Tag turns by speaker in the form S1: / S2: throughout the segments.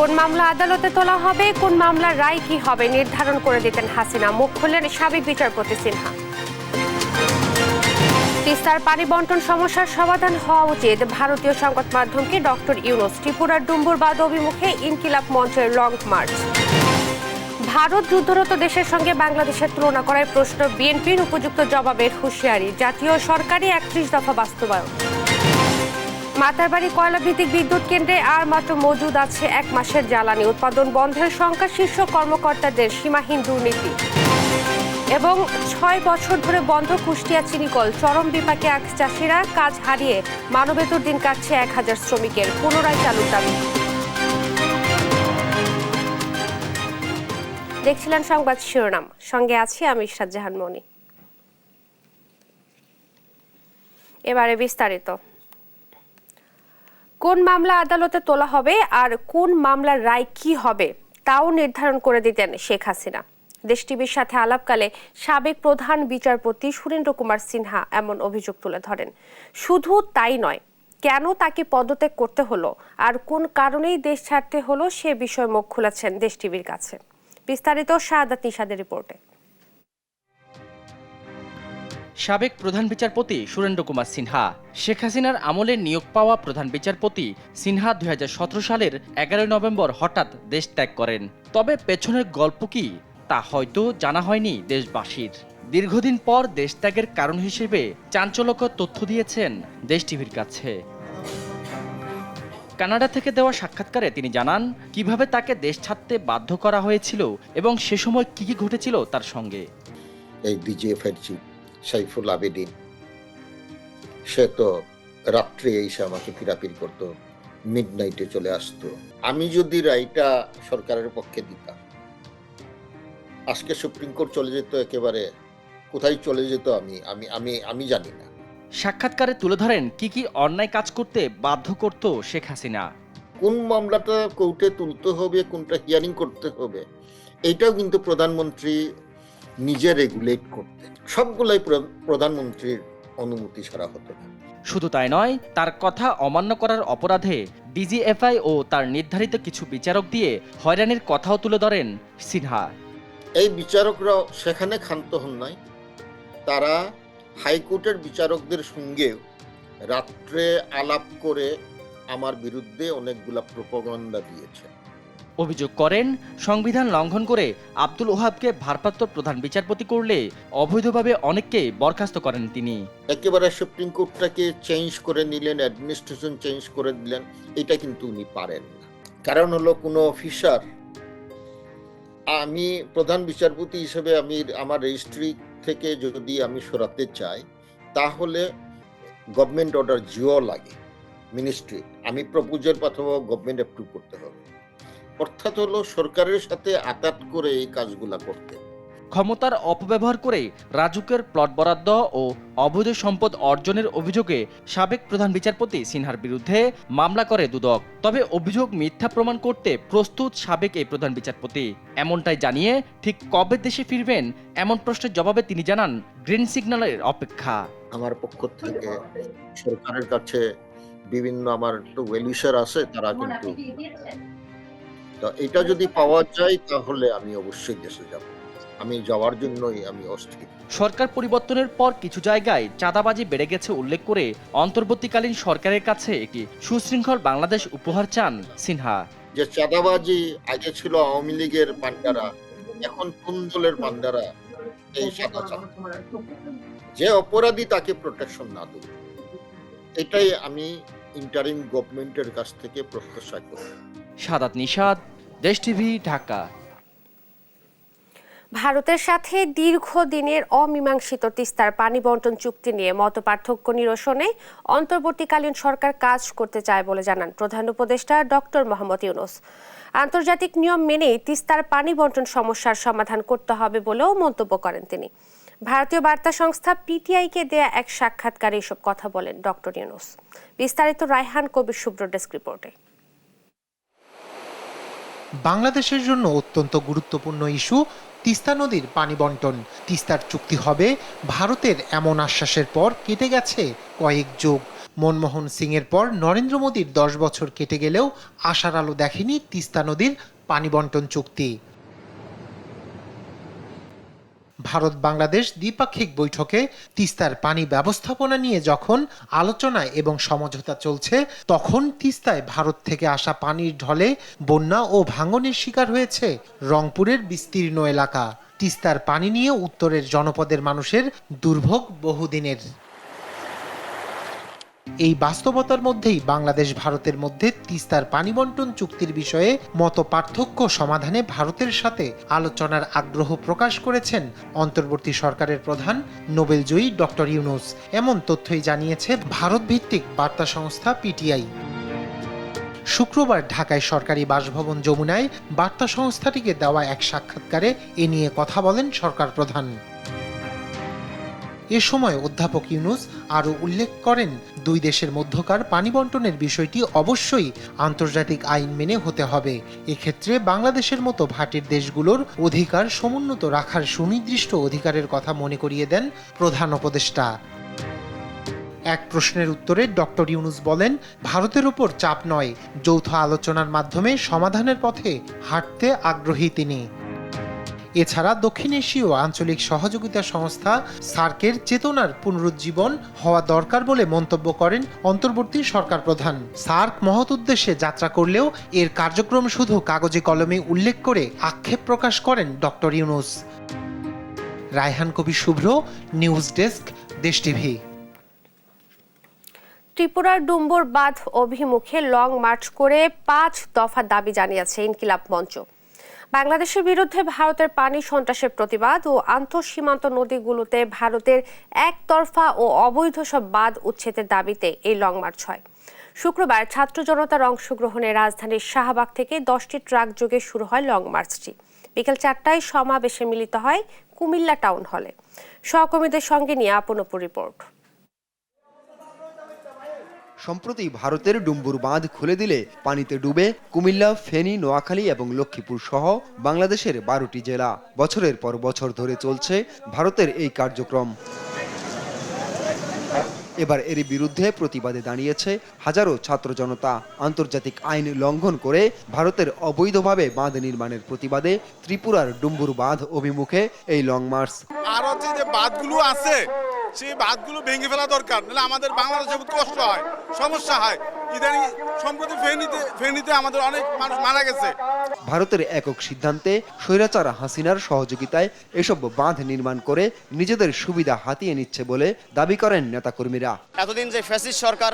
S1: কোন মামলা আদালতে তোলা হবে, কোন মামলার রায় কি হবে নির্ধারণ করে দিতেন হাসিনা, মুখ খুললেন সাবেক বিচারপতি সিনহা। তিস্তার পানি বন্টন সমস্যার সমাধান হওয়া উচিত, ভারতীয় সংবাদ মাধ্যমকে ডক্টর ইউনূস। ত্রিপুরার ডুম্বুর বাঁধ অভিমুখে ইনকিলাব মঞ্চের লং মার্চ। ভারত যুদ্ধরত দেশের সঙ্গে বাংলাদেশের তুলনা করায় প্রশ্ন, বিএনপির উপযুক্ত জবাবের হুঁশিয়ারি। জাতীয় সরকারি ৩১ দফা বাস্তবায়ন। মাতারবাড়ি কয়লা ভিত্তিক বিদ্যুৎ কেন্দ্রে আর মাত্র মজুদ আছে ১ মাসের জ্বালানি, উৎপাদন বন্ধের শঙ্কা শীর্ষ কর্মকর্তাদের, সীমাহীন দুর্নীতি। এবং ৬ বছর ধরে বন্ধ কুষ্টিয়া চিনিকল, চরম বিপাকে আখ চাষিরা, কাজ হারিয়ে মানবেতর দিন কাটছে ১,০০০ শ্রমিকের, পুনরায় চালুর দাবি। দেখছিলেন সংবাদ শিরোনাম, সঙ্গে আছি আমি ইশরাত জাহান মনি। এবারে বিস্তারিত। কোন মামলা আদালতে তোলা হবে আর কোন মামলার রায় কি হবে তাও নির্ধারণ করে দিতেন শেখ হাসিনা। দেশ টিভির সাথে আলাপকালে সাবেক প্রধান বিচারপতি সুরেন্দ্র কুমার সিনহা এমন অভিযোগ তুলে ধরেন। শুধু তাই নয়, কেন তাকে পদত্যাগ করতে হলো আর কোন কারণেই দেশ ছাড়তে হলো সে বিষয়ে মুখ খুলেছেন দেশ টিভির কাছে। বিস্তারিত শাহাদাত নিশাদের রিপোর্টে।
S2: সাবেক প্রধান বিচারপতি সুরেন্দ্র কুমার সিনহা। শেখ হাসিনার আমলে নিয়োগ পাওয়া প্রধান বিচারপতি সিনহা ২০১৭ সালের ১১ নভেম্বর হঠাৎ দেশ ত্যাগ করেন। তবে পেছনের গল্প কি তা হয়তো জানা হয়নি দেশবাসীর। দীর্ঘদিন পর দেশ ত্যাগের কারণ হিসেবে চাঞ্চল্যকর তথ্য দিয়েছেন দেশ টিভির কাছে। কানাডা থেকে দেওয়া সাক্ষাৎকারে তিনি জানান কিভাবে তাকে দেশ ছাড়তে বাধ্য করা হয়েছিল এবং সে সময় কি কি ঘটেছিল তার সঙ্গে।
S3: এই ডিজিএফআই চিফ সাইফুল আবেদিন, সে তো রাত্রে এসে আমাকে পিরাপিরি করতো, মিডনাইটে চলে আসতো। আমি যদি রায়টা সরকারের পক্ষে দিতাম, আজকে সুপ্রিম কোর্ট চলে যেত, একেবারে কোথায় চলে যেত আমি জানি না।
S2: সাক্ষাৎকারে তুলে ধরেন কি কি অন্যায় কাজ করতে বাধ্য করত শেখ হাসিনা।
S3: কোন মামলাটা কোর্টে তুলতে হবে, কোনটা হিয়ারিং করতে হবে, এইটাও কিন্তু প্রধানমন্ত্রী নিজে রেগুলেট করতেন। সবগুলাই প্রধানমন্ত্রীর অনুমতি ছাড়া হতো না।
S2: শুধু তাই নয়, তার কথা অমান্য করার অপরাধে ডিজিএফআই ও তার নির্ধারিত কিছু বিচারক দিয়ে হয়রানির কথাও তুলে ধরেন সিনহা।
S3: এই বিচারকরাও সেখানে ক্ষান্ত হন নাই, তারা হাইকোর্টের বিচারকদের সঙ্গে রাত্রে আলাপ করে আমার বিরুদ্ধে অনেকগুলা প্রোপাগান্ডা দিয়েছে।
S2: অভিযোগ করেন সংবিধান লঙ্ঘন করে আব্দুল ওহাবকে ভারপ্রাপ্ত প্রধান বিচারপতি করলে অবৈধভাবে অনেককে বরখাস্ত করেন তিনি।
S3: একেবারে সুপ্রিম কোর্টটাকে চেঞ্জ করে নিলেন, অ্যাডমিনিস্ট্রেশন চেঞ্জ করে দিলেন, এটা কিন্তু উনি পারেন না। কারণ হলো কোনো অফিসার, আমি প্রধান বিচারপতি হিসেবে আমার রেজিস্ট্রি থেকে যদি আমি সরাতে চাই, তাহলে গভর্নমেন্ট অর্ডার জিও লাগে মিনিস্ট্রি, আমি প্রপোজাল পাঠাবো, গভর্নমেন্ট অ্যাপ্রুভ করতে হবে। অর্থাৎ হলো সরকারের সাথে আঘাত করে এই কাজগুলা করতে।
S2: ক্ষমতার অপব্যবহার করে রাজুকের প্লট বরাদ্দ ও অবৈধ সম্পদ অর্জনের অভিযোগে সাবেক প্রধান বিচারপতি সিনহার বিরুদ্ধে মামলা করে দুদক। তবে অভিযোগ মিথ্যা প্রমাণ করতে প্রস্তুত সাবেক এই প্রধান বিচারপতি। এমনটাই জানিয়ে ঠিক কবে দেশে ফিরবেন এমন প্রশ্নের জবাবে তিনি জানান গ্রিন সিগন্যালের অপেক্ষা।
S3: আমার পক্ষ থেকে সরকারের কাছে বিভিন্ন আমার তো ওয়েলউইশার আছে, তারা কিন্তু তো এটা যদি পাওয়া যায় তাহলে আমি অবশ্যই দেশে যাব। আমি যাওয়ার জন্যই আমি অস্থির।
S2: সরকার পরিবর্তনের পর কিছু জায়গায় চাঁদাবাজি বেড়ে গেছে উল্লেখ করে অন্তর্বর্তীকালীন সরকারের কাছে একটি সুশৃঙ্খল বাংলাদেশ উপহার চান সিনহা।
S3: যে চাঁদাবাজি আগে ছিল আওয়ামী লীগের পান্ডারা, এখন কোন দলের পান্ডারা এই চাঁদা চান, যে অপরাধী তাকে প্রোটেকশন না দেবে, এটাই আমি ইন্টারিম গভর্নমেন্টের কাছ থেকে প্রত্যাশা করি।
S2: শাহাদাত নিশাদ, দেশ টিভি, ঢাকা।
S1: ভারতের সাথে দীর্ঘদিনের অমীমাংসিত তিস্তার পানি বন্টন চুক্তি নিয়ে মতপার্থক্য নিরসনে অন্তর্বর্তীকালীন সরকার কাজ করতে চায় বলে জানান প্রধান উপদেষ্টা ডক্টর মোহাম্মদ ইউনূস। আন্তর্জাতিক নিয়ম মেনেই তিস্তার পানি বন্টন সমস্যার সমাধান করতে হবে বলেও মন্তব্য করেন তিনি। ভারতীয় বার্তা সংস্থা পিটিআইকে দেয়া এক সাক্ষাৎকারে এসব কথা বলেন ডক্টর ইউনূস। বিস্তারিত রায়হান কবির শুভ্র ডেস্ক রিপোর্টে।
S4: বাংলাদেশের জন্য অত্যন্ত গুরুত্বপূর্ণ ইস্যু তিস্তা নদীর পানি বন্টন। তিস্তার চুক্তি হবে ভারতের এমন আশ্বাসের পর কেটে গেছে কয়েক যুগ। মনমোহন সিংয়ের পর নরেন্দ্র মোদীর 10 বছর কেটে গেলেও আশার আলো দেখেনি তিস্তা নদীর পানি বন্টন চুক্তি। ভারত বাংলাদেশ দ্বিপাক্ষিক বৈঠকে তিস্তার পানি ব্যবস্থাপনা নিয়ে যখন আলোচনা এবং সমঝোতা চলছে, তখন তিস্তায় ভারত থেকে আসা পানির ঢলে বন্যা ও ভাঙনের শিকার হয়েছে রংপুরের বিস্তীর্ণ এলাকা। তিস্তার পানি নিয়ে উত্তরের জনপদের মানুষের দুর্ভোগ বহুদিনের। এই বাস্তবতার মধ্যেই বাংলাদেশ ভারতের মধ্যে তিস্তার পানি বন্টন চুক্তির বিষয়ে মত পার্থক্য সমাধানে ভারতের সাথে আলোচনার আগ্রহ প্রকাশ করেছেন অন্তর্বর্তী সরকারের প্রধান নোবেলজয়ী ডক্টর ইউনূস। এমন তথ্যই জানিয়েছে ভারত ভিত্তিক বার্তা সংস্থা পিটিআই। শুক্রবার ঢাকায় সরকারি বাসভবন যমুনায় বার্তা সংস্থাটিকে দেওয়া এক সাক্ষাৎকারে এ নিয়ে কথা বলেন সরকার প্রধান। এ সময় অধ্যাপক ইউনূস আরও উল্লেখ করেন, দুই দেশের মধ্যকার পানি বন্টনের বিষয়টি অবশ্যই আন্তর্জাতিক আইন মেনে হতে হবে। এক্ষেত্রে বাংলাদেশের মতো ভাটির দেশগুলোর অধিকার সমুন্নত রাখার সুনির্দিষ্ট অধিকারের কথা মনে করিয়ে দেন প্রধান উপদেষ্টা। এক প্রশ্নের উত্তরে ডক্টর ইউনূস বলেন, ভারতের উপর চাপ নয়, যৌথ আলোচনার মাধ্যমে সমাধানের পথে হাঁটতে আগ্রহী তিনি। এছাড়া দক্ষিণ এশীয় আঞ্চলিক সহযোগিতা সংস্থা সার্কের চেতনার পুনরুজ্জীবন হওয়া দরকার বলে মন্তব্য করেন অন্তর্বর্তী সরকার প্রধান। সার্ক মহৎ উদ্দেশ্যে যাত্রা করলেও এর কার্যক্রম শুধু কাগজে কলমে উল্লেখ করে আক্ষেপ প্রকাশ করেন ডক্টর ইউনূস। রায়হান কবির শুভ্র, নিউজ ডেস্ক, দেশ টিভি।
S1: ত্রিপুরার ডুম্বুর বাঁধ অভিমুখে লং মার্চ করে 5 দফা দাবি জানিয়েছে ইনকিলাব মঞ্চ। বাংলাদেশের বিরুদ্ধে ভারতের পানি সন্ত্রাসের প্রতিবাদ ও আন্তঃসীমান্ত নদীগুলোতে ভারতের একতরফা ও অবৈধ সব বাঁধ উচ্ছেদের দাবিতে এই লং মার্চ হয়। শুক্রবার ছাত্র জনতার অংশগ্রহণে রাজধানীর শাহবাগ থেকে 10টি ট্রাক যোগে শুরু হয় লং মার্চটি। বিকেল 4টায় সমাবেশে মিলিত হয় কুমিল্লা টাউন হলে। সহকর্মীদের সঙ্গে নিয়ে আপন রিপোর্ট।
S5: সম্প্রতি ভারতের ডুম্বুর বাঁধ খুলে দিলে পানিতে ডুবে কুমিল্লা, ফেনী, নোয়াখালী এবং লক্ষ্মীপুর সহ বাংলাদেশের 12টি জেলা। বছরের পর বছর ধরে চলছে ভারতের এই কার্যক্রম। এবার এর বিরুদ্ধে প্রতিবাদে দাঁড়িয়েছে হাজারো ছাত্র জনতা। আন্তর্জাতিক আইন লঙ্ঘন করে ভারতের অবৈধভাবে বাঁধ নির্মাণের প্রতিবাদে ত্রিপুরার ডুম্বুর বাঁধ অভিমুখে এই লং মার্চ।
S6: আর হচ্ছে যে বাঁধগুলো আছে সেই বাঁধগুলো ভেঙে ফেলা দরকার, নাহলে আমাদের বাংলাদেশে খুব কষ্ট হয়, সমস্যা হয়। ইদানিং সম্প্রতি ফেনীতে আমাদের অনেক মানুষ মারা গেছে।
S5: ভারতের একক সিদ্ধান্তে স্বৈরাচার হাসিনার সহযোগিতায় এসব বাঁধ নির্মাণ করে নিজেদের সুবিধা হাতিয়ে নিচ্ছে বলে দাবি করেন নেতাকর্মীরা।
S7: এতদিন যে ফ্যাসিস্ট সরকার,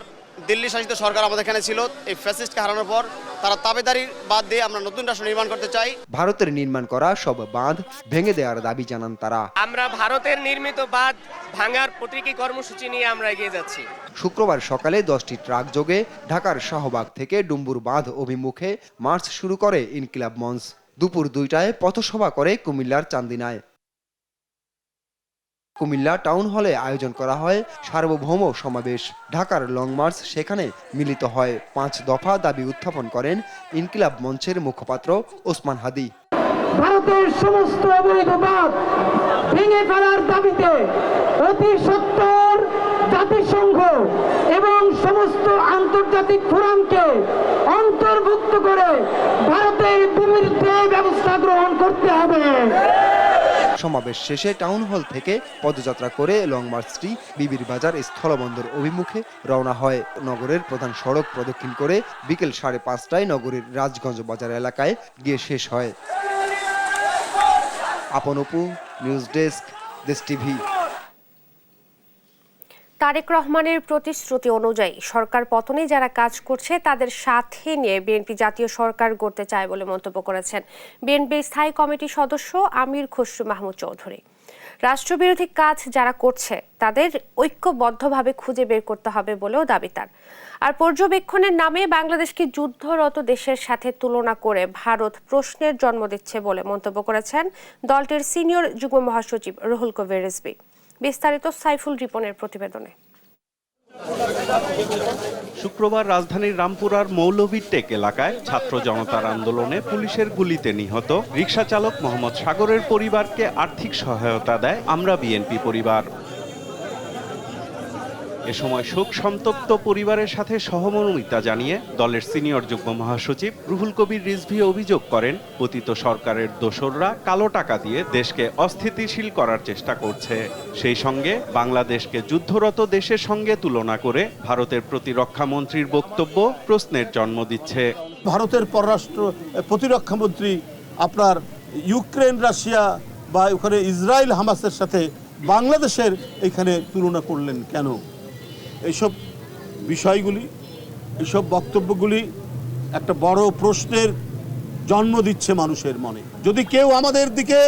S7: দিল্লি শাসিত সরকার আমাদের এখানে ছিল, এই ফ্যাসিস্টকে হারানোর পর তারা তাবেদারির বাদ দিয়ে আমরা নতুন রাষ্ট্র নির্মাণ করতে চাই।
S5: ভারতের নির্মাণ করা সব বাঁধ ভেঙে দেওয়ার দাবি জানান তারা।
S8: আমরা ভারতের নির্মিত বাঁধ ভাঙার প্রতীকী কর্মসূচি নিয়ে আমরা এগিয়ে যাচ্ছি।
S5: শুক্রবার সকালে 10টি ট্রাক যোগে ঢাকার শাহবাগ থেকে ডুম্বুর বাঁধ অভিমুখে মার্চ শুরু করে ইনকিলাব মঞ্চ। দুপুর 2টায় পথসভা করে কুমিল্লার চান্দিনায়। কুমিল্লা টাউন হলে আয়োজন করা হয় সার্বভৌম সমাবেশ। ঢাকার লং মার্চ সেখানে মিলিত হয়। 5 দফা দাবি উত্থাপন করেন ইনকিলাব মঞ্চের মুখপাত্র ওসমান হাদি।
S9: ভারতের সমস্ত অবৈধ বাঁধ ভেঙে ফেলার দাবিতে অতি সত্বর জাতিসংঘ এবং সমস্ত আন্তর্জাতিক ফোরামকে অন্তর্ভুক্ত করে ভারতের বিরুদ্ধে ব্যবস্থা গ্রহণ করতে হবে।
S5: সমাবেশ শেষে টাউন হল থেকে পদযাত্রা করে লং মার্চটি বিবির বাজার স্থলবন্দর অভিমুখে রওনা হয়। নগরের প্রধান সড়ক প্রদক্ষিণ করে বিকেল 5:30টায় নগরীর রাজগঞ্জ বাজার এলাকায় গিয়ে শেষ হয়। আপন অপু, নিউজ ডেস্ক, দেশ টিভি।
S1: তারেক রহমানের প্রতিশ্রুতি অনুযায়ী সরকার পতনে যারা কাজ করছে তাদের সাথে নিয়ে বিএনপি জাতীয় সরকার গড়তে চায় বলে মন্তব্য করেছেন বিএনপির স্থায়ী কমিটির সদস্য আমির খসরু মাহমুদ চৌধুরী। রাষ্ট্রবিরোধী কাজ যারা করছে তাদের ঐক্যবদ্ধভাবে খুঁজে বের করতে হবে বলেও দাবি তার। আর পর্যবেক্ষণের নামে বাংলাদেশকে যুদ্ধরত দেশের সাথে তুলনা করে ভারত প্রশ্নের জন্ম দিচ্ছে বলে মন্তব্য করেছেন দলটির সিনিয়র যুগ্ম মহাসচিব রুহুল কবির রিজভী। বিস্তারিত সাইফুল রিপনের প্রতিবেদনে।
S10: শুক্রবার রাজধানীর রামপুরার মৌলভীটেক এলাকায় ছাত্র জনতার আন্দোলনে পুলিশের গুলিতে নিহত রিকশা চালক মোহাম্মদ সাগরের পরিবারকে আর্থিক সহায়তা দেয় আমরা বিএনপি পরিবার। এ সময় শোক সন্তপ্ত পরিবারের সাথে সহমর্মিতা জানিয়ে দলের সিনিয়র যুগ্ম মহাসচিব রুহুল কবির রিজভী অভিযোগ করেন, পতিত সরকারের দোসররা কালো টাকা দিয়ে দেশকে অস্থিতিশীল করার চেষ্টা করছে। সেই সঙ্গে বাংলাদেশকে যুদ্ধরত দেশের সঙ্গে তুলনা করে ভারতের প্রতিরক্ষা মন্ত্রীর বক্তব্য প্রশ্নের জন্ম দিচ্ছে।
S11: ভারতের প্রতিরক্ষা মন্ত্রী আপনার ইউক্রেন, রাশিয়া বা ওখানে ইসরায়েল হামাসের সাথে বাংলাদেশের এখানে তুলনা করলেন কেন? এইসব বিষয়গুলি, এইসব বক্তব্যগুলি একটা বড় প্রশ্নের জন্ম দিচ্ছে মানুষের মনে। যদি কেউ আমাদের দিকে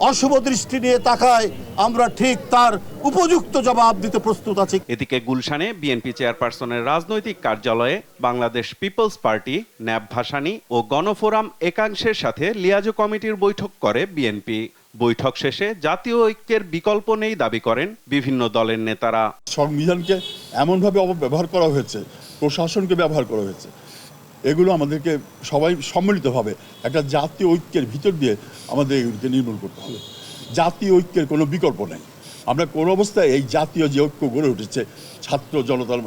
S11: অশুভ দৃষ্টি নিয়ে তাকায়, আমরা ঠিক তার উপযুক্ত জবাব দিতে প্রস্তুত আছি।
S10: এদিকে গুলশানে বিএনপি চেয়ারপারসনের রাজনৈতিক কার্যালয়ে বাংলাদেশ পিপলস পার্টি, ন্যাপ ভাসানী ও গণফোরাম একাংশের সাথে লিয়াজো কমিটির বৈঠক করে বিএনপি। বৈঠক শেষে জাতীয় ঐক্যের বিকল্প নেই দাবি করেন বিভিন্ন দলের নেতারা।
S6: সংবিধানকে এমনভাবে অপব্যবহার করা হয়েছে, প্রশাসনকে ব্যবহার করা হয়েছে, এগুলো আমাদেরকে সবাই সম্মিলিতভাবে একটা জাতীয় ঐক্যের ভিতর দিয়ে আমাদের এগুলিকে নির্মূল করতে হবে। জাতীয় ঐক্যের কোনো বিকল্প নেই। আমরা কোনো অবস্থায় এই জাতীয় যে ঐক্য গড়ে উঠেছে ছাত্র জনতার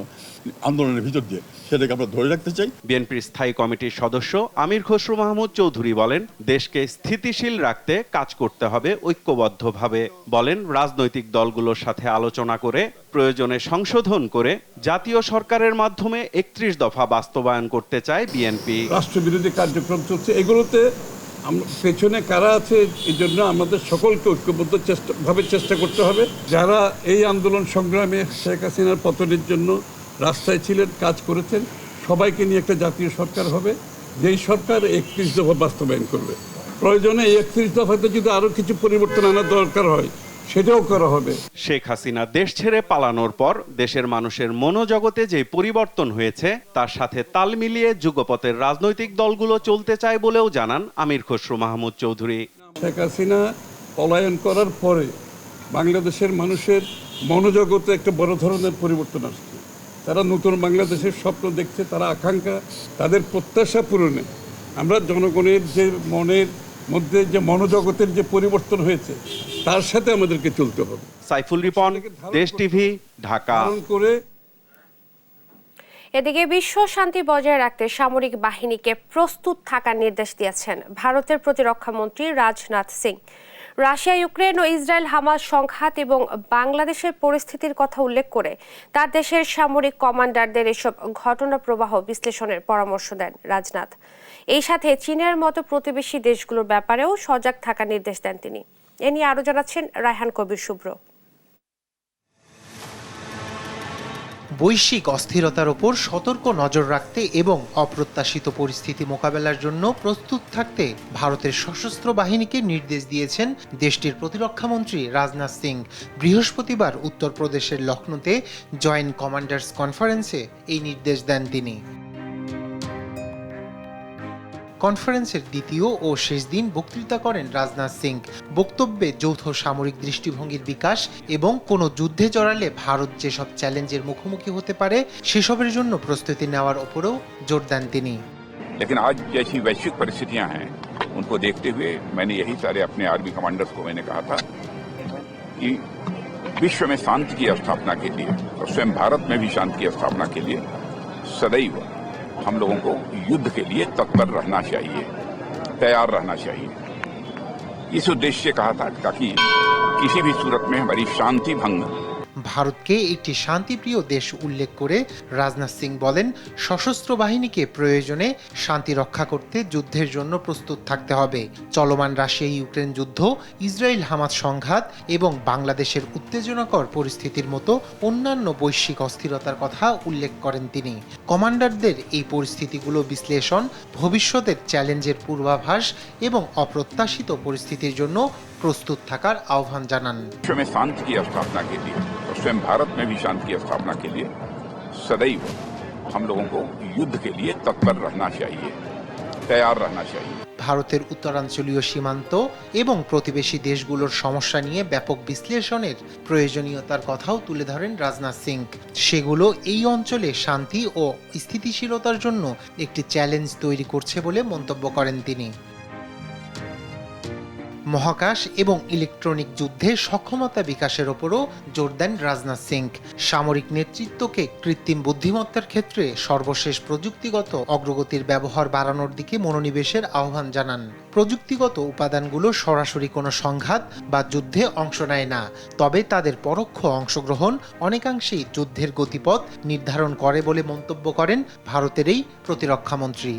S6: আন্দোলনের ভিতর দিয়ে, সেটাকে আমরা ধরে রাখতে চাই।
S10: বিএনপির স্থায়ী কমিটির সদস্য আমির খসরু মাহমুদ চৌধুরী বলেন, দেশকে স্থিতিশীল রাখতে কাজ করতে হবে ঐক্যবদ্ধভাবে। বলেন, রাজনৈতিক দলগুলোর সাথে আলোচনা করে প্রয়োজনে সংশোধন করে জাতীয় সরকারের মাধ্যমে 31 দফা বাস্তবায়ন করতে চায় বিএনপি।
S11: রাষ্ট্রবিরোধী কার্যক্রম চলছে, এগুলোতে পেছনে কারা আছে এই জন্য আমাদের সকলকে ঐক্যবদ্ধ চেষ্টা করতে হবে। যারা এই আন্দোলন সংগ্রামে শেখ হাসিনার পতনের জন্য রাস্তায় ছিলেন, কাজ করেছেন, সবাইকে নিয়ে একটা জাতীয় সরকার হবে, যেই সরকার 31 দফা বাস্তবায়ন করবে। প্রয়োজনে 31 দফাতে যদি আরও কিছু পরিবর্তন আনার দরকার হয় সেটাও করা হবে।
S10: শেখ হাসিনা দেশ ছেড়ে পালানোর পর দেশের মানুষের মনোজগতে যে পরিবর্তন হয়েছে তার সাথে তাল মিলিয়ে যুগপথের রাজনৈতিক দলগুলো চলতে চায় বলেও জানান আমির খসরু মাহমুদ চৌধুরী।
S11: শেখ হাসিনা পলায়ন করার পরে বাংলাদেশের মানুষের মনোজগতে একটা বড় ধরনের পরিবর্তন আসছে। তারা নতুন বাংলাদেশের স্বপ্ন দেখছে, তারা আকাঙ্ক্ষা, তাদের প্রত্যাশা পূরণে আমরা জনগণের যে মনের মধ্যে যে মনোজগতের যে পরিবর্তন হয়েছে তার সাথে আমাদেরকে চলতে হবে।
S10: সাইফুল রিপন, দেশ টিভি, ঢাকা।
S1: এদিকে বিশ্ব শান্তি বজায় রাখতে সামরিক বাহিনীকে প্রস্তুত থাকার নির্দেশ দিয়েছেন ভারতের প্রতিরক্ষা মন্ত্রী রাজনাথ সিং। রাশিয়া, ইউক্রেন ও ইসরায়েল হামাস সংঘাত এবং বাংলাদেশের পরিস্থিতির কথা উল্লেখ করে তার দেশের সামরিক কমান্ডারদের এসব ঘটনা প্রবাহ বিশ্লেষণের পরামর্শ দেন রাজনাথ। এই সাথে চীনের মতো প্রতিবেশী দেশগুলোর ব্যাপারেও সজাগ থাকার নির্দেশ দেন তিনি। এ নিয়ে আরও জানাচ্ছেন রায়হান কবির শুভ্র।
S4: বৈশ্বিক অস্থিরতার ওপর সতর্ক নজর রাখতে এবং অপ্রত্যাশিত পরিস্থিতি মোকাবেলার জন্য প্রস্তুত থাকতে ভারতের সশস্ত্র বাহিনীকে নির্দেশ দিয়েছেন দেশটির প্রতিরক্ষামন্ত্রী রাজনাথ সিং। বৃহস্পতিবার উত্তরপ্রদেশের লখনৌতে জয়েন্ট কমান্ডার্স কনফারেন্সে এই নির্দেশ দেন তিনি। কনফারেন্সের দ্বিতীয় ও শেষ দিন বক্তৃতা করেন রাজনাথ সিং। বক্তব্যে যৌথ সামরিক দৃষ্টিভঙ্গির বিকাশ এবং কোনো যুদ্ধে জড়ালে ভারত যেসব চ্যালেঞ্জের মুখোমুখি হতে পারে সেসবের জন্য প্রস্তুতি নেওয়ার উপরেও জোর দেন তিনি।
S12: लेकिन आज जैसी वैश्विक परिस्थितियां हैं उनको देखते हुए मैंने यही सारे अपने आर्मी कमांडर्स को मैंने कहा था कि विश्व में शांति की स्थापना के लिए और स्वयं भारत में भी शांति की स्थापना के लिए सदैव हम लोगों को युद्ध के लिए तत्पर रहना चाहिए, तैयार रहना चाहिए। इस उद्देश्य से कहा था ताकि किसी भी सूरत में हमारी शांति भंग।
S4: ভারতকে একটি শান্তিপ্রিয় দেশ উল্লেখ করে রাজনাথ সিং বলেন, সশস্ত্র বাহিনীকে প্রয়োজনে শান্তি রক্ষা করতে যুদ্ধের জন্য প্রস্তুত থাকতে হবে। চলমান রাশিয়া ইউক্রেন যুদ্ধ, ইসরায়েল হামাস সংঘাত এবং বাংলাদেশের উত্তেজনাকর পরিস্থিতির মতো অন্যান্য বৈশ্বিক অস্থিরতার কথা উল্লেখ করেন তিনি। কমান্ডারদের এই পরিস্থিতিগুলো বিশ্লেষণ, ভবিষ্যতের চ্যালেঞ্জের পূর্বাভাস এবং অপ্রত্যাশিত পরিস্থিতির জন্য প্রস্তুত থাকার আহ্বান জানান।
S12: शांति की स्थापना के लिए और स्वयं भारत में भी शांति की स्थापना के लिए सदैव हम लोगों को युद्ध के लिए तत्पर रहना चाहिए, तैयार रहना चाहिए।
S4: ভারতের উত্তরাঞ্চলীয় সীমান্ত এবং প্রতিবেশী দেশগুলোর সমস্যা নিয়ে ব্যাপক বিশ্লেষণের প্রয়োজনীয়তার কথাও তুলে ধরেন রাজনাথ সিং। সেগুলো এই অঞ্চলে শান্তি ও স্থিতিশীলতার জন্য একটি চ্যালেঞ্জ তৈরি করছে বলে মন্তব্য করেন তিনি। মহাকাশ এবং ইলেকট্রনিক যুদ্ধে সক্ষমতা বিকাশের ওপরও জোর দেন রাজনাথ সিং। সামরিক নেতৃত্বকে কৃত্রিম বুদ্ধিমত্তার ক্ষেত্রে সর্বশেষ প্রযুক্তিগত অগ্রগতির ব্যবহার বাড়ানোর দিকে মনোনিবেশের আহ্বান জানান। প্রযুক্তিগত উপাদানগুলো সরাসরি কোনো সংঘাত বা যুদ্ধে অংশ নেয় না, তবে তাদের পরোক্ষ অংশগ্রহণ অনেকাংশেই যুদ্ধের গতিপথ নির্ধারণ করে বলে মন্তব্য করেন ভারতের এই প্রতিরক্ষামন্ত্রী।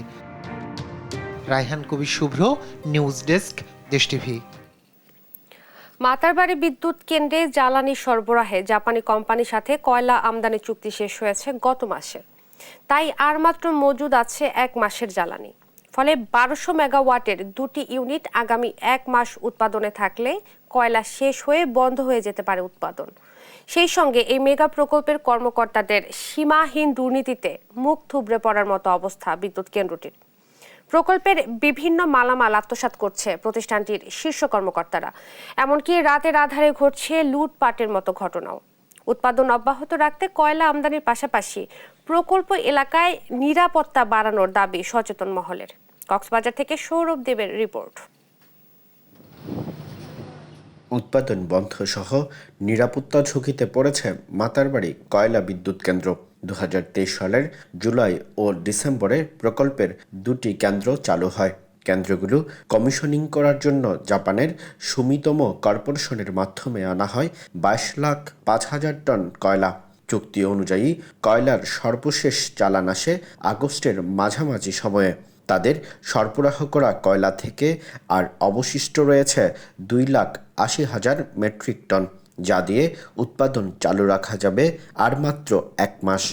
S4: রায়হান কবির শুভ্র, নিউজ ডেস্ক, দেশ টিভি।
S1: মাতারবাড়ি বিদ্যুৎ কেন্দ্রে জ্বালানি সরবরাহে জাপানি কোম্পানির সাথে কয়লা আমদানি চুক্তি শেষ হয়েছে গত মাসে। তাই আর মাত্র মজুদ আছে 1 মাসের জ্বালানি। ফলে 1200 মেগাওয়াটের 2টি ইউনিট আগামী 1 মাস উৎপাদনে থাকলে কয়লা শেষ হয়ে বন্ধ হয়ে যেতে পারে উৎপাদন। সেই সঙ্গে এই মেগা প্রকল্পের কর্মকর্তাদের সীমাহীন দুর্নীতিতে মুখ থুবড়ে পড়ার মতো অবস্থা বিদ্যুৎ কেন্দ্রটির। প্রকল্পের বিভিন্ন মালামাল আত্মসাৎ করছে প্রতিষ্ঠানটির শীর্ষ কর্মকর্তারা। এমনকি রাতের আধারে ঘটছে লুটপাটের মতো ঘটনাও। উৎপাদন অব্যাহত রাখতে কয়লা আমদানির পাশাপাশি প্রকল্প এলাকায় নিরাপত্তা বাড়ানোর দাবি সচেতন মহলের। কক্সবাজার থেকে সৌরভ দেবের রিপোর্ট।
S13: উৎপাদন বন্ধ সহ নিরাপত্তা ঝুঁকিতে পড়েছে মাতারবাড়ি কয়লা বিদ্যুৎ কেন্দ্র। 2023 সালের জুলাই ও ডিসেম্বরে প্রকল্পের 2টি কেন্দ্র চালু হয়। কেন্দ্রগুলো কমিশনিং করার জন্য জাপানের সুমিতোমো কর্পোরেশনের মাধ্যমে আনা হয় 22,05,000 টন কয়লা। চুক্তি অনুযায়ী কয়লার সর্বশেষ চালান আসে আগস্টের মাঝামাঝি সময়ে। তাদের সরবরাহ করা কয়লা থেকে আর অবশিষ্ট রয়েছে 2,80,000 মেট্রিক টন, যা দিয়ে উৎপাদন চালু রাখা যাবে আর মাত্র 1 মাস।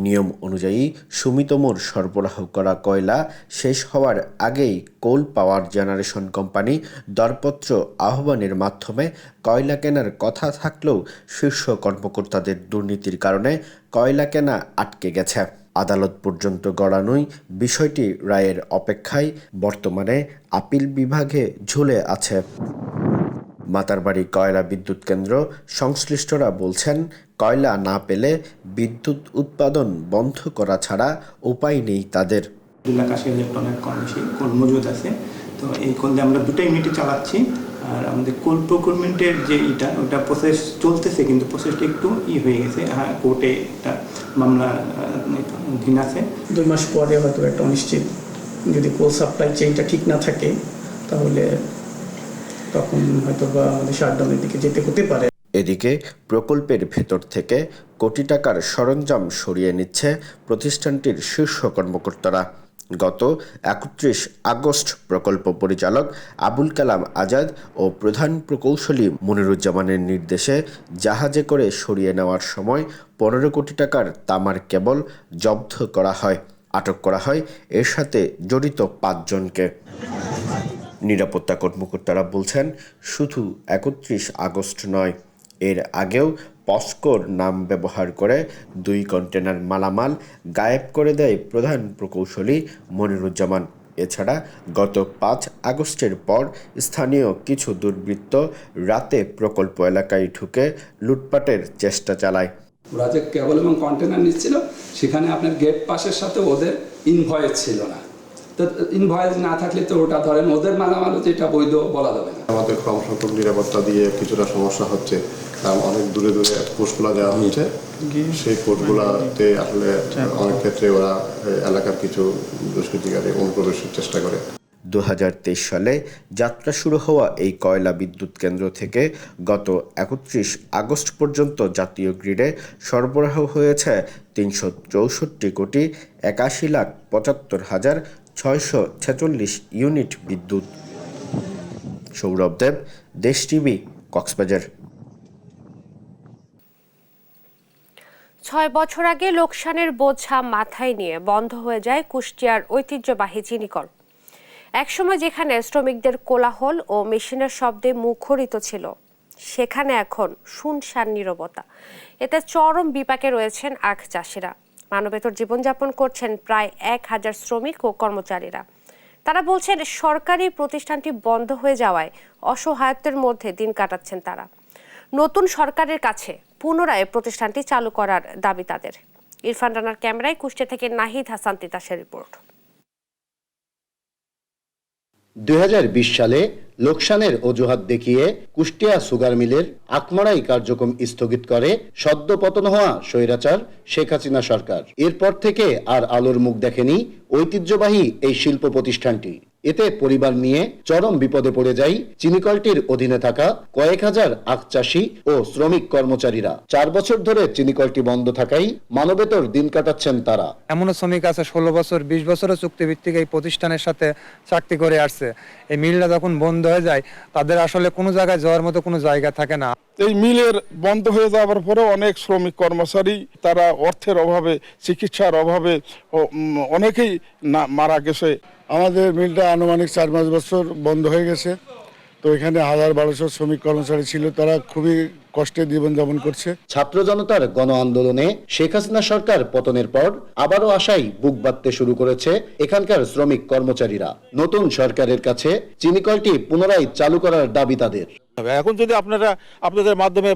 S13: নিয়ম অনুযায়ী সুমিতোমোর সরবরাহ করা কয়লা শেষ হওয়ার আগেই কোল পাওয়ার জেনারেশন কোম্পানি দরপত্র আহ্বানের মাধ্যমে কয়লা কেনার কথা থাকলেও শীর্ষ কর্মকর্তাদের দুর্নীতির কারণে কয়লা কেনা আটকে গেছে। আদালত পর্যন্ত গড়ানোই বিষয়টি রায়ের অপেক্ষায় বর্তমানে আপিল বিভাগে ঝুলে আছে। মাতারবাড়ি কয়লা বিদ্যুৎ কেন্দ্র সংশ্লিষ্টরা বলছেন, কয়লা না পেলে বিদ্যুৎ উৎপাদন বন্ধ করা ছাড়া উপায় নেই তাদের।
S14: 2,80,000 টনের কম বেশি কোল মজুদ আছে। তো এই কোল দিয়ে আমরা 2টা ইউনিটে চালাচ্ছি। আর আমাদের কোল প্রকিউরমেন্টের যে ওটা প্রসেস চলতেছে, কিন্তু প্রসেসটা একটু হয়ে গেছে। হ্যাঁ, কোর্টে একটা মামলা অধীন আছে। 2 মাস পরে হয়তো একটা অনিশ্চিত, যদি কোল সাপ্লাই চেইনটা ঠিক না থাকে তাহলে তখন হয়তো বা আমাদের শাটডাউনের দিকে যেতে হতে পারে।
S13: এদিকে প্রকল্পের ভেতর থেকে কোটি টাকার সরঞ্জাম সরিয়ে নিচ্ছে প্রতিষ্ঠানটির শীর্ষ কর্মকর্তারা। গত 31 আগস্ট প্রকল্প পরিচালক আবুল কালাম আজাদ ও প্রধান প্রকৌশলী মনিরুজ্জামানের নির্দেশে জাহাজে করে সরিয়ে নেওয়ার সময় 15 কোটি টাকার তামার কেবল জব্দ করা হয়। আটক করা হয় এর সাথে জড়িত 5 জনকে। নিরাপত্তা কর্মকর্তারা বলছেন, শুধু 31 আগস্ট নয়, এর আগেও পস্কোর নাম ব্যবহার করে 2 কন্টেনার মালামাল গায়েব করে দেয় প্রধান প্রকৌশলী মনিরুজ্জামান। এছাড়া গত 5 আগস্টের পর স্থানীয় কিছু দুর্বৃত্ত রাতে প্রকল্প এলাকায় ঢুকে লুটপাটের চেষ্টা চালায়।
S15: ওরা যে কেবল এবং কন্টেনার নিচ্ছিল, সেখানে আপনার গেট পাসের সাথে ওদের ইনভয়েস ছিল না। তো ইনভয়েস না থাকলে তো ওটা ধরেন ওদের মালামাল, যেটা বৈধ বলা যাবে না।
S16: আমাদের কম সংখ্যক নিরাপত্তা দিয়ে কিছুটা সমস্যা হচ্ছে, কারণ অনেক দূরে দূরে পোস্টগুলো দেওয়া হচ্ছে। সেই পোস্টগুলোতে আসলে অনেক ক্ষেত্রে ওরা এলাকার কিছু দুষ্কৃতিকারী অনুপ্রবেশের চেষ্টা করে।
S13: 2023 সালে যাত্রা শুরু হওয়া এই কয়লা বিদ্যুৎ কেন্দ্র থেকে গত 31 আগস্ট পর্যন্ত জাতীয় গ্রিডে সরবরাহ হয়েছে 364,81,75,646 ইউনিট বিদ্যুৎ। সৌরভ দেব, দেশ টিভি, কক্সবাজার।
S1: 6 বছর আগে লোকসানের বোঝা মাথায় নিয়ে বন্ধ হয়ে যায় কুষ্টিয়ার ঐতিহ্যবাহী চিনিকল। একসময় যেখানে শ্রমিকদের কোলাহল ও মেশিনের শব্দে মুখরিত ছিল, সেখানে এখন শুনশান নীরবতা। এতে চরম বিপাকে রয়েছেন আখ চাষিরা। মানবেতর জীবনযাপন করছেন প্রায় 1,000 শ্রমিক ও কর্মচারীরা। তারা বলছেন, সরকারি প্রতিষ্ঠানটি বন্ধ হয়ে যাওয়ায় অসহায়ত্বের মধ্যে দিন কাটাচ্ছেন তারা। নতুন সরকারের কাছে পুনরায় প্রতিষ্ঠানটি চালু করার দাবি তাদের। ইরফান রানার ক্যামেরায় কুষ্টিয়া থেকে নাহিদ হাসান তিতাসের রিপোর্ট।
S17: 2020 সালে লোকসানের অজুহাত দেখিয়ে কুষ্টিয়া সুগার মিলের আকমারাই কার্যক্রম স্থগিত করে সদ্য পতন হওয়া স্বৈরাচার শেখ হাসিনা সরকার। এরপর থেকে আর আলোর মুখ দেখেনি ঐতিহ্যবাহী এই শিল্প প্রতিষ্ঠানটি। এতে পরিবার নিয়ে চরম বিপদে পড়ে যায় চিনিকলটির অধীনে থাকা কয়েক হাজার আখ চাষী ও শ্রমিক কর্মচারীরা। 4 বছর ধরে চিনিকলটি বন্ধ থাকায় মানবেতর দিন কাটাচ্ছেন তারা।
S18: এমনও শ্রমিক আছে 16 বছর 20 বছরের চুক্তিভিত্তিক এই প্রতিষ্ঠানের সাথে চাকরি করে আসছে। এই মিলটা যখন বন্ধ হয়ে যায় তাদের আসলে কোনো জায়গায় যাওয়ার মতো কোনো জায়গা থাকে না।
S19: এই মিলের বন্ধ হয়ে যাওয়ার পরে অনেক শ্রমিক কর্মচারী তারা অর্থের অভাবে, চিকিৎসার অভাবে অনেকেই মারা গেছে। আমাদের মিলটা আনুমানিক 4-5 বছর বন্ধ হয়ে গেছে। তো এখানে 1000-1200 শ্রমিক কর্মচারী ছিল, তারা খুবই কষ্টে জীবনযাপন করছে।
S17: ছাত্র জনতার গণ আন্দোলনে শেখ হাসিনা সরকার পতনের পর আবারও আশায় বুক বাঁধতে শুরু করেছে এখানকার শ্রমিক কর্মচারীরা। নতুন সরকারের কাছে চিনিকলটি পুনরায় চালু করার দাবি তাদের।
S11: এখন যদি আপনারা আপনাদের মাধ্যমে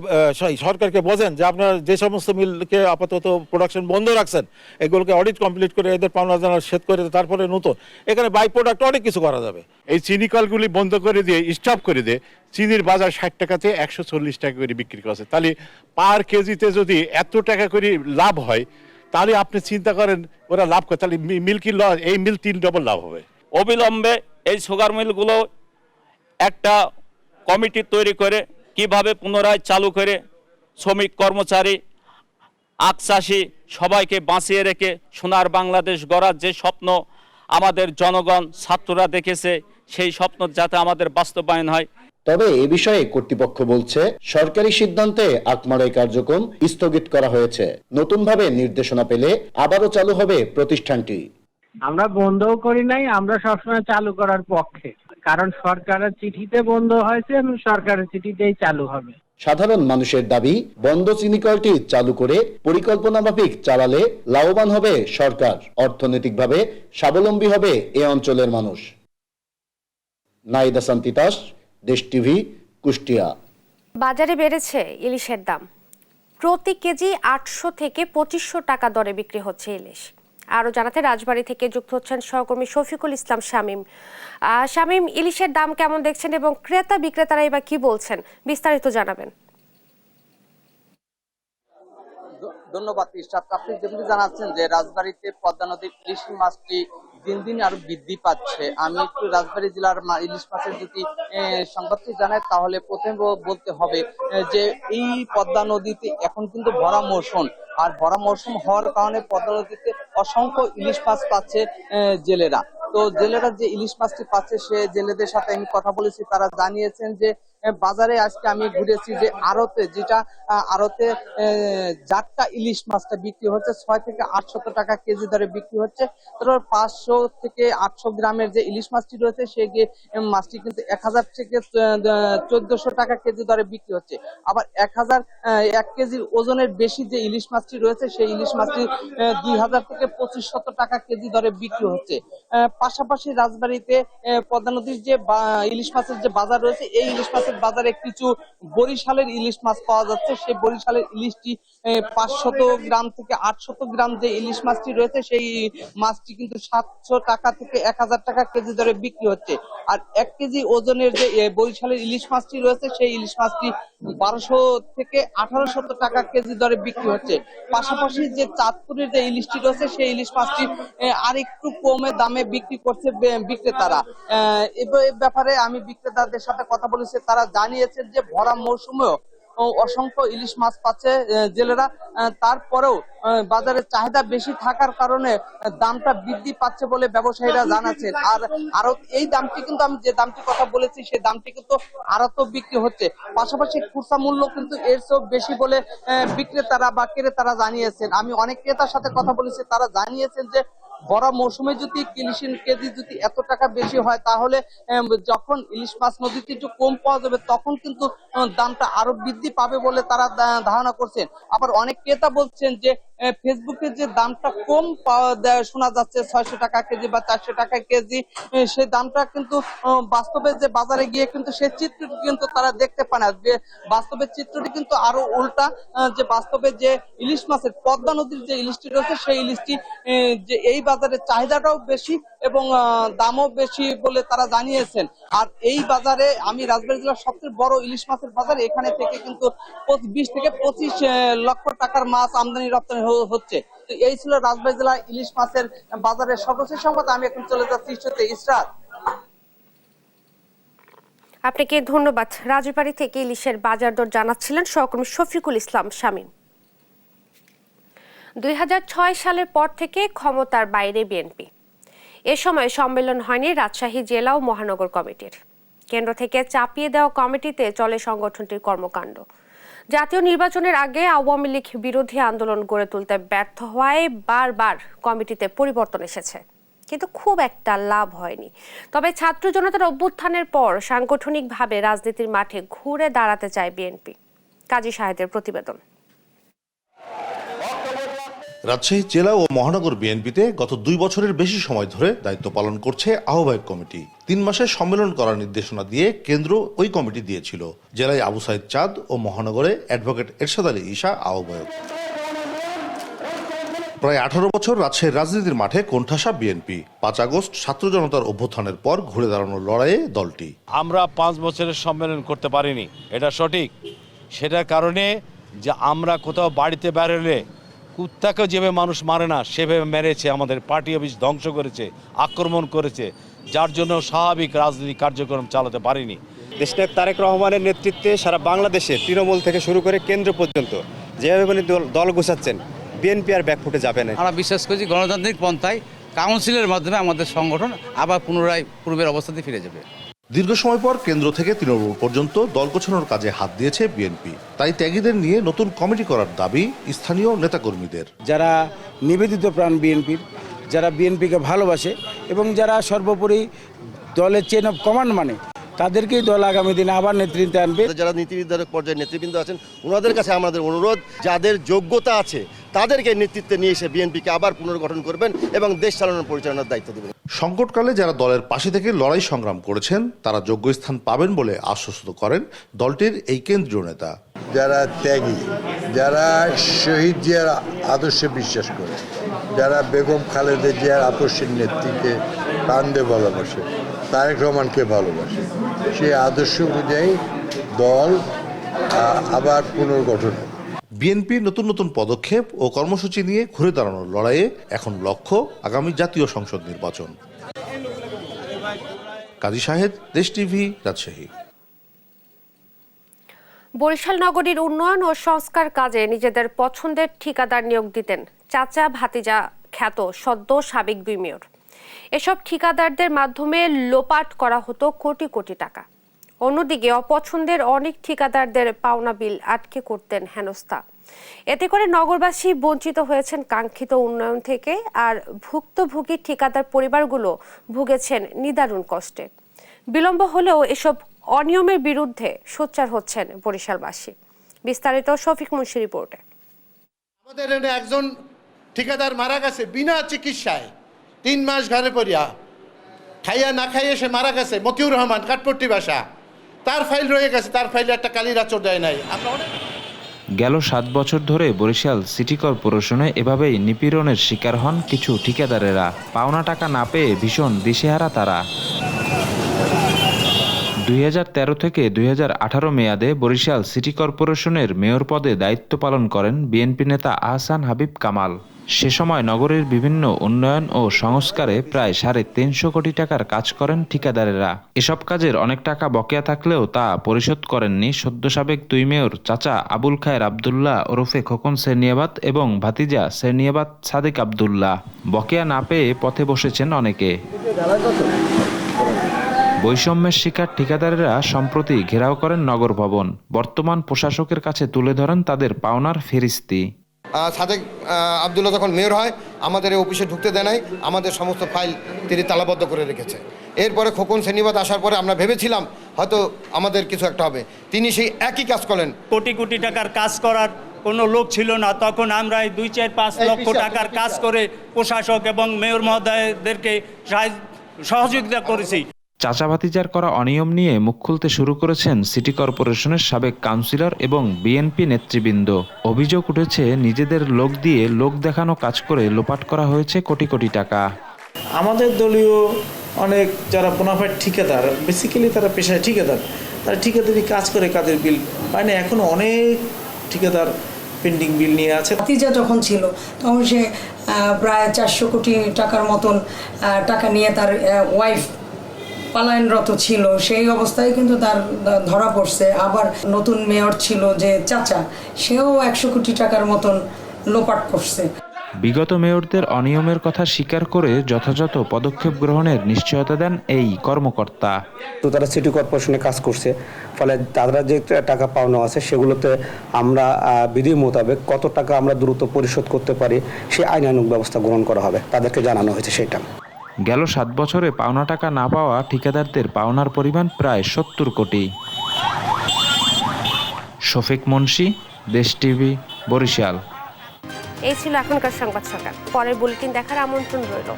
S11: সরকারকে বোঝেন যে আপনারা যে সমস্ত মিলকে আপাতত প্রোডাকশন বন্ধ রাখছেন, এগুলোকে অডিট কমপ্লিট করে এদের পাওনা জানা শেষ করে তারপরে নতুন এখানে বাই প্রোডাক্ট অনেক কিছু করা যাবে।
S20: এই চিনি কলগুলি বন্ধ করে দিয়ে স্টপ করে দিয়ে চিনির বাজার 60 টাকাতে 140 টাকা করে বিক্রি করছে। তাহলে পার কেজিতে যদি এত টাকা করে লাভ হয় তাহলে আপনি চিন্তা করেন ওরা লাভ করে, তাহলে মিল কি লস, এই মিল 3 ডবল লাভ হবে।
S21: অবিলম্বে এই সুগার মিলগুলো একটা কমিটি তৈরি করে কিভাবে পুনরায় চালু করে শ্রমিক কর্মচারী, আখ চাষি সবাইকে বাঁচিয়ে রেখে সোনার বাংলাদেশ গড়ার যে স্বপ্ন আমাদের জনগণ ছাত্ররা দেখেছে, সেই স্বপ্ন যাতে আমাদের বাস্তবায়ন হয়।
S17: তবে এ বিষয়ে কর্তৃপক্ষ বলছে সরকারি সিদ্ধান্তে আকমারাই কার্যক্রম স্থগিত করা হয়েছে। নতুনভাবে নির্দেশনা পেলে আবারও চালু হবে প্রতিষ্ঠানটি।
S9: আমরা বন্ধও করি নাই, আমরা সবসময় চালু করার পক্ষে, কারণ সরকারের চিঠিতে বন্ধ হয়েছে এবং সরকারের চিঠিতেই চালু হবে।
S17: সাধারণ মানুষের দাবি বন্ধ চিনিকলটি চালু করে পরিকল্পনা মাফিক চালালে লাভবান হবে সরকার, অর্থনৈতিকভাবে স্বাবলম্বী হবে এ অঞ্চলের মানুষ। নাইদা সান্তিতাস, দেশ টিভি, কুষ্টিয়া।
S1: বাজারে বেড়েছে ইলিশের দাম। প্রতি কেজি 800 থেকে 2500 টাকা দরে বিক্রি হচ্ছে ইলিশ। আরো জানাতে রাজবাড়ী থেকে যুক্ত হচ্ছেন সহকর্মী শফিকুল ইসলাম শামীম। শামীম, ইলিশের দাম কেমন দেখছেন এবং ক্রেতা বিক্রেতারা এবার কি বলছেন, বিস্তারিত জানাবেন।
S22: ধন্যবাদ ইশরাত। আপনি যেমনি জানাচ্ছেন যে রাজবাড়ীতে পদ্মা নদীর ইলিশ মাছটি দিন দিন আরো বৃদ্ধি পাচ্ছে। আমি একটু রাজবাড়ী জেলার ইলিশ মাছের যদি সংবাদটি জানাই তাহলে প্রথমে বলতে হবে যে এই পদ্মা নদীতে এখন কিন্তু ভরা মৌসুম, আর ভরা মৌসুম হওয়ার কারণে পদ্মা নদীতে অসংখ্য ইলিশ মাছ পাচ্ছে জেলেরা। তো জেলেরা যে ইলিশ মাছটি পাচ্ছে সে জেলেদের সাথে আমি কথা বলেছি, তারা জানিয়েছেন যে বাজারে আজকে আমি ঘুরেছি যে আড়তে, যেটা আড়তে জাটকা ইলিশ মাছটা বিক্রি হচ্ছে 600 থেকে 800 টাকা কেজি দরে বিক্রি হচ্ছে। তারপর 500 থেকে 800 গ্রামের যে ইলিশ মাছটি রয়েছে সেই মাছটি কিন্তু 1000 থেকে 1400 টাকা কেজি দরে বিক্রি হচ্ছে। আবার 1 কেজির ওজনের বেশি যে ইলিশ মাছটি রয়েছে সেই ইলিশ মাছটি 2000 থেকে 2500 টাকা কেজি দরে বিক্রি হচ্ছে। পাশাপাশি রাজবাড়ীতে পদ্মা নদীর যে ইলিশ মাছের যে বাজার রয়েছে, এই ইলিশ মাছের বাজারে কিছু বরিশালের ইলিশ মাছ পাওয়া যাচ্ছে। সেই বরিশালের ইলিশটি 500 গ্রাম থেকে 800 গ্রাম যে ইলিশ মাছটি রয়েছে সেই মাছটি কিন্তু 700 টাকা থেকে 1000 টাকা কেজি দরে বিক্রি হচ্ছে। আর 1 কেজি ওজনের যে বরিশালের ইলিশ মাছটি রয়েছে সেই ইলিশ মাছটি 1200 থেকে 1800 টাকা কেজি দরে বিক্রি হচ্ছে। পাশাপাশি যে চাঁদপুরের যে ইলিশটি রয়েছে সেই ইলিশ মাছটি আর একটু কমে দামে বিক্রি করছে বিক্রেতারা। এ ব্যাপারে আমি বিক্রেতাদের সাথে কথা বলেছি, তারা জানিয়েছেন যে ভরা মৌসুমেও অসংখ্য ইলিশ মাছ পাচ্ছে জেলেরা। তারপরেও বাজারে চাহিদা বেশি থাকার কারণে দামটা বৃদ্ধি পাচ্ছে বলে ব্যবসায়ীরা জানাচ্ছেন। আর আরো এই দামটি কিন্তু আমি যে দামটি কথা বলেছি সেই দামটি কিন্তু আরো বিক্রি হচ্ছে। পাশাপাশি খুচরা মূল্য কিন্তু এর চেয়েও বেশি বলে বিক্রেতারা বা ক্রেতারা জানিয়েছেন। আমি অনেক ক্রেতার সাথে কথা বলেছি, তারা জানিয়েছেন যে বড় মৌসুমে যদি ইলিশের কেজি যদি এত টাকা বেশি হয় তাহলে যখন ইলিশ মাছ নদীতে একটু কম পাওয়া যাবে তখন কিন্তু দামটা আরো বৃদ্ধি পাবে বলে তারা ধারণা করছেন। আবার অনেক ক্রেতা বলছেন যে ফেসবুকে যে দামটা কম শোনা যাচ্ছে 600 টাকা কেজি বা 400 টাকা কেজি, সেই দামটা কিন্তু বাস্তবে যে বাজারে গিয়ে কিন্তু সেই চিত্রটি কিন্তু তারা দেখতে পায় না। বাস্তবের চিত্রটি কিন্তু আরো উল্টা, যে বাস্তবে যে ইলিশ মাছের পদ্মা নদীর যে ইলিশটি রয়েছে সেই ইলিশটি যে এই বাজারে চাহিদাটাও বেশি এবং দামও বেশি বলে তারা জানিয়েছেন। আর এই বাজারে আমি রাজবাড়ী জেলার সবচেয়ে বড় ইলিশ মাছের বাজার, এখানে থেকে কিন্তু 20 থেকে 25 লক্ষ টাকার মাছ আমদানি রপ্তানি হচ্ছে। তো এই ছিল রাজবাড়ী জেলার ইলিশ মাছের বাজারের সর্বশেষ সংবাদ। আমি এখন চলে যাচ্ছি ইসরাত।
S1: আপনাকে ধন্যবাদ। রাজবাড়ী থেকে ইলিশের বাজার দর জানাচ্ছিলেন সহকর্মী শফিকুল ইসলাম শামীম। 2006 সালের পর থেকে ক্ষমতার বাইরে বিএনপি। এ সময় সম্মেলন হয়নি রাজশাহী জেলা ও মহানগর কমিটির। কেন্দ্র থেকে চাপিয়ে দেওয়া কমিটিতে চলে সংগঠনটির কর্মকাণ্ড। জাতীয় নির্বাচনের আগে আওয়ামী লীগ বিরোধী আন্দোলন গড়ে তুলতে ব্যর্থ হওয়ায় বারবার কমিটিতে পরিবর্তন এসেছে, কিন্তু খুব একটা লাভ হয়নি। তবে ছাত্র জনতার অভ্যুত্থানের পর সাংগঠনিকভাবে রাজনীতির মাঠে ঘুরে দাঁড়াতে চায় বিএনপি। কাজী শাহেদের প্রতিবেদন।
S2: রাজশাহী জেলা ও মহানগর বিএনপিতে গত 2 বছরের বেশি সময় ধরে দায়িত্ব পালন করছে আহ্বায়ক কমিটি। 3 মাসের সম্মেলন করার নির্দেশনা দিয়ে কেন্দ্র ওই কমিটি দিয়েছিল। জেলায় আবু সাইদ চাঁদ ও মহানগরে অ্যাডভোকেট এরশাদ আলী ঈশা আহ্বায়ক। প্রায় 18 বছর রাজশাহীর রাজনীতির মাঠে কোণঠাসা বিএনপি। 5 আগস্ট ছাত্র জনতার অভ্যুত্থানের পর ঘুরে দাঁড়ানোর লড়াইয়ে দলটি।
S3: আমরা 5 বছরের সম্মেলন করতে পারিনি, এটা সঠিক। সেটার কারণে যে আমরা কোথাও বাড়িতে বেরোলে কুত্তাকে যেভাবে মানুষ মারে না সেভাবে মেরেছে, আমাদের পার্টি অফিস ধ্বংস করেছে, আক্রমণ করেছে, যার জন্য স্বাভাবিক রাজনৈতিক কার্যক্রম চালাতে পারিনি।
S23: দেশনায়ক তারেক রহমানের নেতৃত্বে সারা বাংলাদেশে তৃণমূল থেকে শুরু করে কেন্দ্র পর্যন্ত যেভাবে দল গোছাচ্ছেন, বিএনপি আর ব্যাকফুটে যাবে না।
S24: আমরা বিশ্বাস করছি গণতান্ত্রিক পন্থায় কাউন্সিলের মাধ্যমে আমাদের সংগঠন আবার পুনরায় পূর্বের অবস্থাতে ফিরে যাবে।
S2: দীর্ঘ সময় পর কেন্দ্র থেকে তৃণমূল পর্যন্ত দল গোছানোর কাজে হাত দিয়েছে বিএনপি। তাই ত্যাগীদের নিয়ে নতুন কমিটি করার দাবি স্থানীয় নেতাকর্মীদের।
S25: যারা নিবেদিত প্রাণ বিএনপির, যারা বিএনপিকে ভালোবাসে এবং যারা সর্বোপরি দলের চেন অফ কমান্ড মানে, তাদেরকেই দল আগামী দিনে আবার নেতৃত্বে আনবে।
S26: যারা নীতি নির্ধারক পর্যায়ে নেতৃবৃন্দ আছেন, ওনাদের কাছে আমাদের অনুরোধ, যাদের যোগ্যতা আছে তাদেরকে নেতৃত্বে নিয়ে এসে বিএনপিকে আবার পুনর্গঠন করবেন এবং দেশ চালানোর পরিচালনার দায়িত্ব দেবেন।
S2: সংকটকালে যারা দলের পাশে থেকে লড়াই সংগ্রাম করেছেন তারা যোগ্য স্থান পাবেন বলে আশ্বস্ত করেন দলটির এই কেন্দ্রীয় নেতা।
S27: যারা ত্যাগী, যারা শহীদ জিয়ার আদর্শে বিশ্বাস করে, যারা বেগম খালেদা জিয়ার আদর্শের নেত্রীকে প্রাণ দিয়ে ভালোবাসে, তারেক রহমানকে ভালোবাসে, সেই আদর্শ অনুযায়ী দল আবার পুনর্গঠন হবে।
S2: বিএনপির নতুন নতুন পদক্ষেপ ও কর্মসূচি নিয়ে ঘুরে দাঁড়ানোর লড়াইয়ে এখন লক্ষ্য আগামী জাতীয় সংসদ নির্বাচন। কাজী শাহেদ, দেশ টিভি, রাজশাহী।
S1: বরিশাল নগরীর উন্নয়ন ও সংস্কার কাজে নিজেদের পছন্দের ঠিকাদার নিয়োগ দিতেন চাচা ভাতিজা খ্যাত সদ্য সাবেক 2 মেয়র। এসব ঠিকাদারদের মাধ্যমে লোপাট করা হতো কোটি কোটি টাকা। অন্যদিকে অপছন্দের অনেক ঠিকাদারদের পাওনা বিল আটকে করতেন হেনস্থা। এতে করে নগরবাসী বঞ্চিত হয়েছেন কাঙ্ক্ষিত উন্নয়ন থেকে, আর ভুক্তভোগী ঠিকাদার পরিবারগুলো ভুগেছেন নিদারুণ কষ্টে। বিলম্ব হলেও এসব অনিয়মের বিরুদ্ধে সোচ্চার হচ্ছেন বরিশালবাসী। বিস্তারিত শফিক মুন্সি রিপোর্টে।
S28: আমাদের একজন ঠিকাদার মারা গেছে বিনা চিকিৎসায়, 3 মাস ঘরে পড়িয়া, খাইয়া না খাইয়ে সে মারা গেছে। মতিউর রহমান, কাঠপট্টি বাসা, তার ফাইল রয়ে গেছে, তার ফাইলে একটা কালির আঁচড় দেয় নাই।
S29: গেল 7 বছর ধরে বরিশাল সিটি কর্পোরেশনে এভাবেই নিপীড়নের শিকার হন কিছু ঠিকাদারেরা। পাওনা টাকা না পেয়ে ভীষণ দিশেহারা তারা। 2013 থেকে 2018 মেয়াদে বরিশাল সিটি কর্পোরেশনের মেয়র পদে দায়িত্ব পালন করেন বিএনপি নেতা আহসান হাবিব কামাল। সে সময় নগরের বিভিন্ন উন্নয়ন ও সংস্কারে প্রায় 350 কোটি টাকার কাজ করেন ঠিকাদারেরা। এসব কাজের অনেক টাকা বকেয়া থাকলেও তা পরিশোধ করেননি সদ্য সাবেক 2 মেয়র চাচা আবুল খায়ের আবদুল্লাহ ওরফে খোকন সেরনিয়াবাত এবং ভাতিজা সেরনিয়াবাত সাদিক আবদুল্লাহ। বকেয়া না পেয়ে পথে বসেছেন অনেকে। বৈষম্যের শিকার ঠিকাদারেরা সম্প্রতি ঘেরাও করেন নগর ভবন। বর্তমান প্রশাসকের কাছে তুলে ধরেন তাদের পাওনার ফেরিস্তি।
S30: সাদেক আবদুল্লাহ যখন মেয়র হয় আমাদের এই অফিসে ঢুকতে দেয় নাই, আমাদের সমস্ত ফাইল তিনি তালাবদ্ধ করে রেখেছে। এরপরে খোকন সেরনিয়াবাত আসার পরে আমরা ভেবেছিলাম হয়তো আমাদের কিছু একটা হবে, তিনি সেই একই কাজ করেন।
S21: কোটি কোটি টাকার কাজ করার
S4: কোনো লোক ছিল না, তখন আমরা 2-4-5 লক্ষ টাকার কাজ করে প্রশাসক এবং মেয়র মহোদয়দেরকে সহযোগিতা করেছি।
S29: চাচা ভাতিজার করা অনিয়ম নিয়ে মুখ খুলতে শুরু করেছেন সিটি কর্পোরেশনের সাবেক কাউন্সিলর এবং বিএনপি নেতৃবৃন্দ। অভিযোগ উঠেছে নিজেদের লোক দিয়ে লোক দেখানো কাজ করে লোপাট করা হয়েছে কোটি কোটি টাকা।
S5: আমাদের দলীয় অনেক যারা বোনাফাইড ঠিকাদার, বেসিক্যালি তারা পেশায় ঠিকাদার, তারা ঠিকাদারি কাজ করে কাজের বিল পায় না। এখনো অনেক ঠিকাদার পেন্ডিং বিল নিয়ে আছে।
S6: ভাতিজা যখন ছিল তখন সে প্রায় 400 কোটি টাকার মতন টাকা নিয়ে তার ওয়াইফ পলায়নরত ছিল, সেই অবস্থায় কিন্তু তার ধরা পড়ছে। আবার নতুন মেয়র ছিল যে চাচা, সেও 100 কোটি টাকার মতন লোপাট করছে।
S29: বিগত মেয়রদের অনিয়মের কথা স্বীকার করে যথাযথ পদক্ষেপ গ্রহণের নিশ্চয়তা দেন এই কর্মকর্তা।
S7: তো তারা সিটি কর্পোরেশনে কাজ করছে, ফলে তারা যে টাকা পাওনা আছে সেগুলোতে আমরা বিধি মোতাবেক কত টাকা আমরা দ্রুত পরিশোধ করতে পারি সেই আইনানুগ ব্যবস্থা গ্রহণ করা হবে, তাদেরকে জানানো হয়েছে সেটা।
S29: গেল 7 বছরে পাওনা টাকা না পাওয়া ঠিকাদারদের পাওনার পরিমাণ প্রায় 70 কোটি। শফিক মুন্সি, দেশ টিভি, বরিশাল।
S1: এই ছিল এখনকার সংবাদ সকাল। পরের বুলেটিন দেখার আমন্ত্রণ রইল।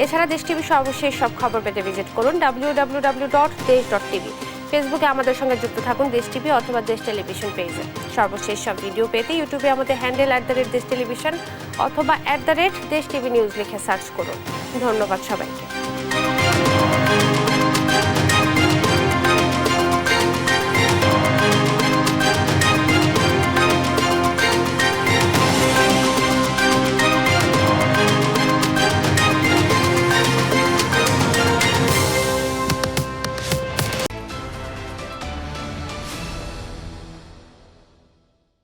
S1: এছাড়া দেশ টিভি সর্বশেষ সব খবর পেতে ভিজিট করুন www.desh.tv। ফেসবুকে আমাদের সঙ্গে যুক্ত থাকুন দেশ টিভি অথবা দেশ টেলিভিশন পেজে। সর্বশেষ সব ভিডিও পেতে ইউটিউবে আমাদের হ্যান্ডেল @দেশ টেলিভিশন অথবা @দেশ টিভি নিউজ লিখে সার্চ করুন। ধন্যবাদ সবাইকে।